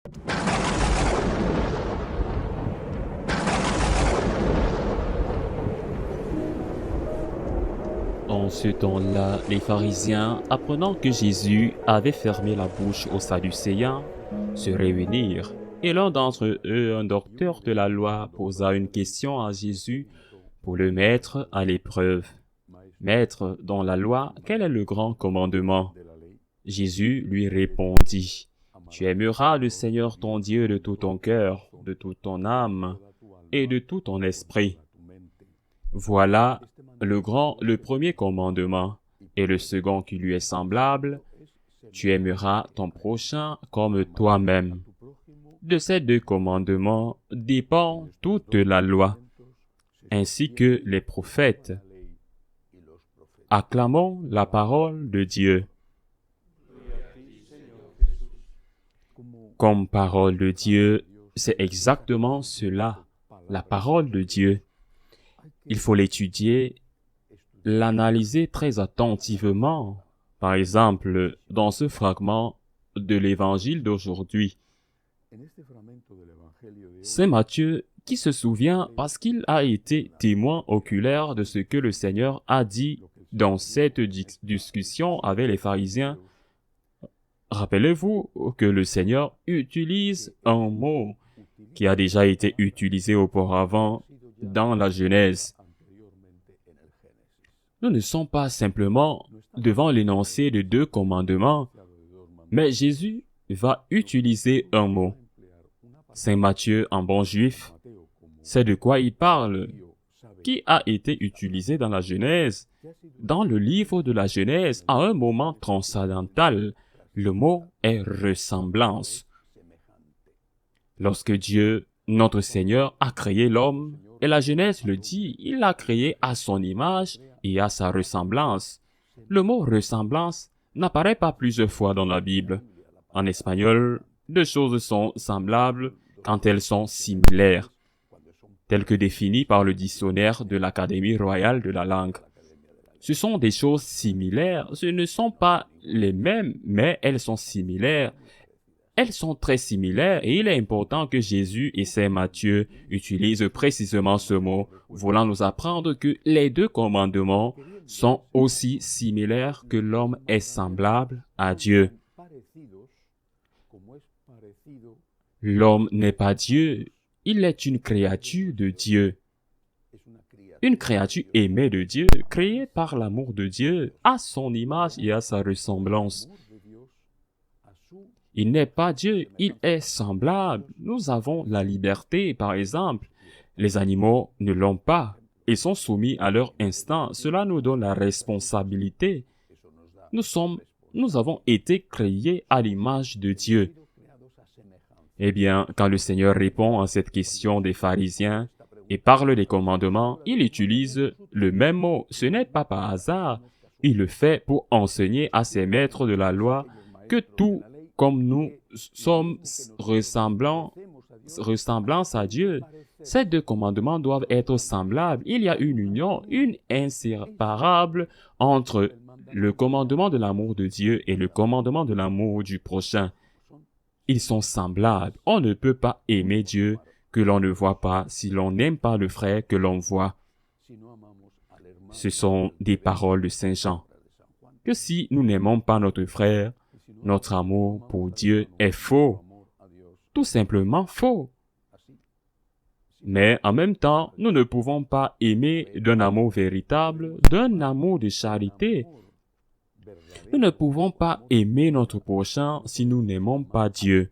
En ce temps-là, les pharisiens, apprenant que Jésus avait fermé la bouche aux Sadducéens, se réunirent. Et l'un d'entre eux, un docteur de la loi, posa une question à Jésus pour le mettre à l'épreuve. Maître, dans la loi, quel est le grand commandement? Jésus lui répondit, Tu aimeras le Seigneur ton Dieu de tout ton cœur, de toute ton âme et de tout ton esprit. Voilà le premier commandement, et le second qui lui est semblable, tu aimeras ton prochain comme toi-même. De ces deux commandements dépend toute la loi, ainsi que les prophètes. Acclamons la parole de Dieu. Comme parole de Dieu, c'est exactement cela, la parole de Dieu. Il faut l'étudier, l'analyser très attentivement. Par exemple, dans ce fragment de l'évangile d'aujourd'hui, Saint Matthieu, qui se souvient parce qu'il a été témoin oculaire de ce que le Seigneur a dit dans cette discussion avec les pharisiens. Rappelez-vous que le Seigneur utilise un mot qui a déjà été utilisé auparavant dans la Genèse. Nous ne sommes pas simplement devant l'énoncé de deux commandements, mais Jésus va utiliser un mot. Saint Matthieu, en bon juif, c'est de quoi il parle, qui a été utilisé dans la Genèse. Dans le livre de la Genèse, à un moment transcendantal, le mot est ressemblance. Lorsque Dieu, notre Seigneur, a créé l'homme, et la Genèse le dit, il l'a créé à son image et à sa ressemblance. Le mot ressemblance n'apparaît pas plusieurs fois dans la Bible. En espagnol, deux choses sont semblables quand elles sont similaires, telles que définies par le dictionnaire de l'Académie royale de la langue. Ce sont des choses similaires, ce ne sont pas les mêmes, mais elles sont similaires. Elles sont très similaires et il est important que Jésus et Saint Matthieu utilisent précisément ce mot, voulant nous apprendre que les deux commandements sont aussi similaires que l'homme est semblable à Dieu. L'homme n'est pas Dieu, il est une créature de Dieu. Une créature aimée de Dieu, créée par l'amour de Dieu, à son image et à sa ressemblance. Il n'est pas Dieu, il est semblable. Nous avons la liberté, par exemple. Les animaux ne l'ont pas. Ils sont soumis à leur instinct. Cela nous donne la responsabilité. Nous avons été créés à l'image de Dieu. Eh bien, quand le Seigneur répond à cette question des pharisiens et parle des commandements, il utilise le même mot. Ce n'est pas par hasard. Il le fait pour enseigner à ses maîtres de la loi que tout comme nous sommes ressemblance à Dieu. Ces deux commandements doivent être semblables. Il y a une union, une inséparable entre le commandement de l'amour de Dieu et le commandement de l'amour du prochain. Ils sont semblables. On ne peut pas aimer Dieu que l'on ne voit pas si l'on n'aime pas le frère que l'on voit. Ce sont des paroles de Saint Jean. Que si nous n'aimons pas notre frère, notre amour pour Dieu est faux, tout simplement faux. Mais en même temps, nous ne pouvons pas aimer d'un amour véritable, d'un amour de charité. Nous ne pouvons pas aimer notre prochain si nous n'aimons pas Dieu.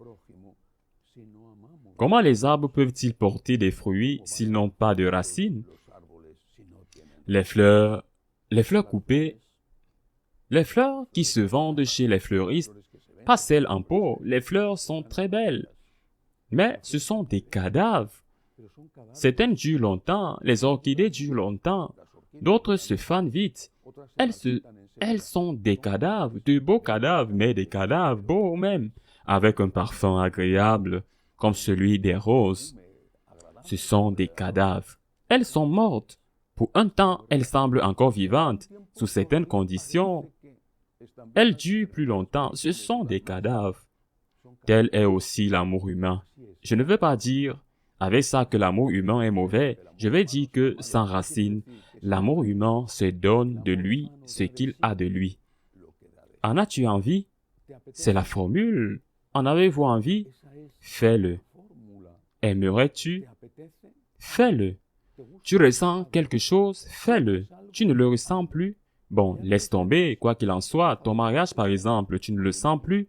Comment les arbres peuvent-ils porter des fruits s'ils n'ont pas de racines? Les fleurs coupées, les fleurs qui se vendent chez les fleuristes, pas celles en pot, les fleurs sont très belles. Mais ce sont des cadavres. Certaines durent longtemps, les orchidées durent longtemps, d'autres se fanent vite. Elles sont des cadavres, de beaux cadavres, mais des cadavres beaux même, avec un parfum agréable, comme celui des roses. Ce sont des cadavres. Elles sont mortes. Pour un temps, elles semblent encore vivantes. Sous certaines conditions, elles durent plus longtemps. Ce sont des cadavres. Tel est aussi l'amour humain. Je ne veux pas dire avec ça que l'amour humain est mauvais. Je vais dire que sans racine, l'amour humain se donne de lui ce qu'il a de lui. En as-tu envie? C'est la formule. En avez-vous envie? Fais-le. Aimerais-tu? Fais-le. Tu ressens quelque chose? Fais-le. Tu ne le ressens plus? Bon, laisse tomber, quoi qu'il en soit. Ton mariage, par exemple, tu ne le sens plus?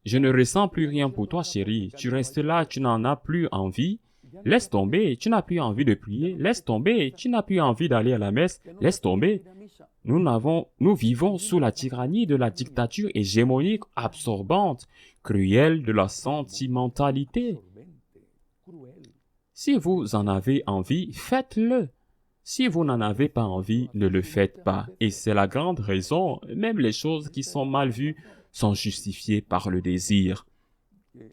Je ne ressens plus rien pour toi, chérie. Tu restes là, tu n'en as plus envie. Laisse tomber, tu n'as plus envie de prier. Laisse tomber, tu n'as plus envie d'aller à la messe. Laisse tomber. Nous vivons sous la tyrannie de la dictature hégémonique absorbante, cruelle de la sentimentalité. Si vous en avez envie, faites-le. Si vous n'en avez pas envie, ne le faites pas. Et c'est la grande raison, même les choses qui sont mal vues sont justifiées par le désir.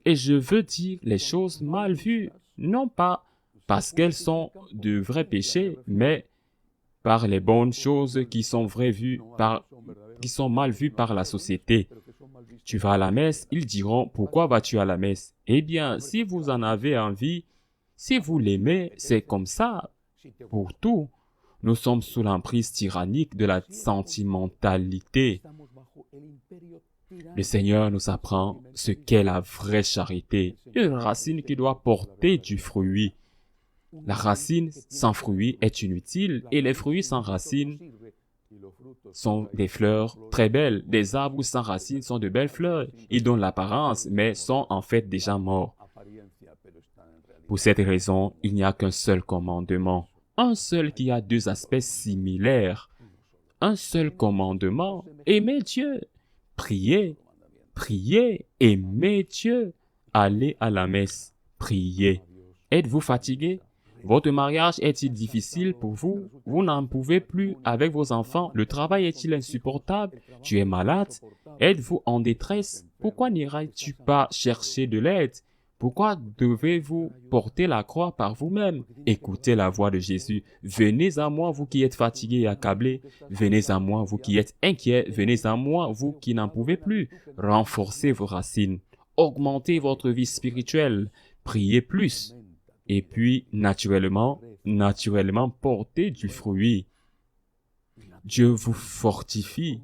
Et je veux dire les choses mal vues, non pas parce qu'elles sont de vrais péchés, mais par les bonnes choses qui sont qui sont mal vues par la société. Tu vas à la messe, ils diront, pourquoi vas-tu à la messe? Eh bien, si vous en avez envie, si vous l'aimez, c'est comme ça. Pour tout, nous sommes sous l'emprise tyrannique de la sentimentalité. Le Seigneur nous apprend ce qu'est la vraie charité, une racine qui doit porter du fruit. La racine sans fruit est inutile et les fruits sans racine sont des fleurs très belles. Des arbres sans racines sont de belles fleurs. Ils donnent l'apparence, mais sont en fait déjà morts. Pour cette raison, il n'y a qu'un seul commandement. Un seul qui a deux aspects similaires. Un seul commandement, aimer Dieu. Priez, priez, aimez Dieu. Allez à la messe, priez. Êtes-vous fatigué? Votre mariage est-il difficile pour vous? Vous n'en pouvez plus avec vos enfants? Le travail est-il insupportable? Tu es malade? Êtes-vous en détresse? Pourquoi n'iras-tu pas chercher de l'aide? Pourquoi devez-vous porter la croix par vous-même? Écoutez la voix de Jésus. Venez à moi, vous qui êtes fatigués et accablés. Venez à moi, vous qui êtes inquiets. Venez à moi, vous qui n'en pouvez plus. Renforcez vos racines. Augmentez votre vie spirituelle. Priez plus. Et puis, naturellement, portez du fruit. Dieu vous fortifie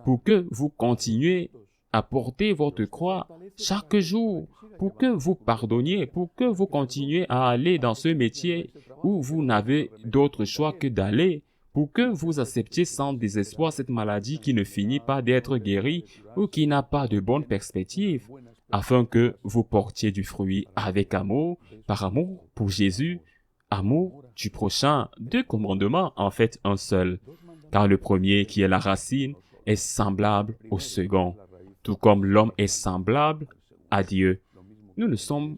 pour que vous continuez à porter votre croix chaque jour, pour que vous pardonniez, pour que vous continuez à aller dans ce métier où vous n'avez d'autre choix que d'aller, pour que vous acceptiez sans désespoir cette maladie qui ne finit pas d'être guérie ou qui n'a pas de bonne perspective, afin que vous portiez du fruit avec amour, par amour pour Jésus, amour du prochain, deux commandements, en fait un seul, car le premier qui est la racine est semblable au second, tout comme l'homme est semblable à Dieu. Nous ne sommes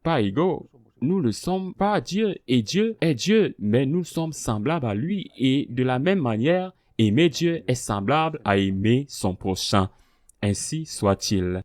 pas égaux, nous ne sommes pas Dieu, et Dieu est Dieu, mais nous sommes semblables à lui, et de la même manière, aimer Dieu est semblable à aimer son prochain. Ainsi soit-il.